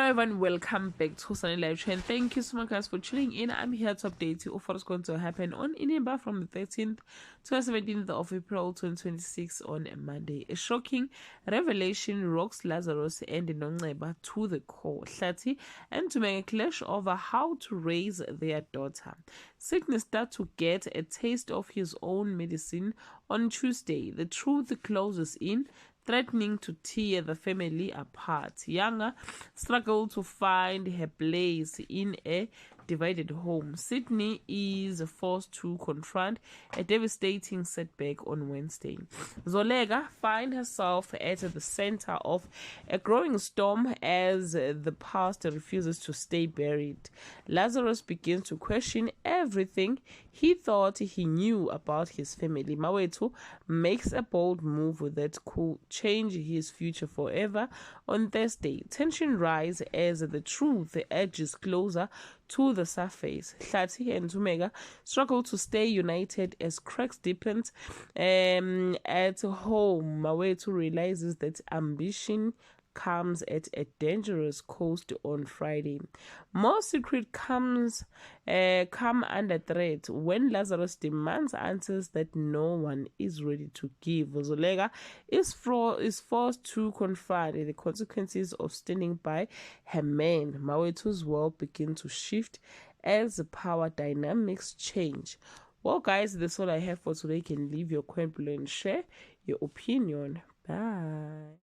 everyone, welcome back to Sunny Live Trend. Thank you so much guys for tuning in. I'm here to update you of what's going to happen on Inimba from the 13th to the 17th of April 2026 on Monday. A shocking revelation rocks Lazarus and Nongceba to the core. Hlati and to make a clash over how to raise their daughter. Sickness start to get a taste of his own medicine on Tuesday. The truth closes in, threatening to tear the family apart. Younger struggle to find her place in a divided home. Sydney is forced to confront a devastating setback on Wednesday. Zolega finds herself at the center of a growing storm as the past refuses to stay buried. Lazarus begins to question everything he thought he knew about his family. Mawetu makes a bold move that could change his future forever. On Thursday, tension rises as the truth edges closer to the surface. Hlati and Tumega struggle to stay united as cracks deepen. At home, Mawetu realizes that ambition comes at a dangerous cost on Friday. More secret come under threat when Lazarus demands answers that no one is ready to give. Zolega is forced to confront the consequences of standing by her man. Mawetu's world begins to shift as the power dynamics change. Well guys, that's all I have for today. You can leave your comment below and share your opinion. Bye.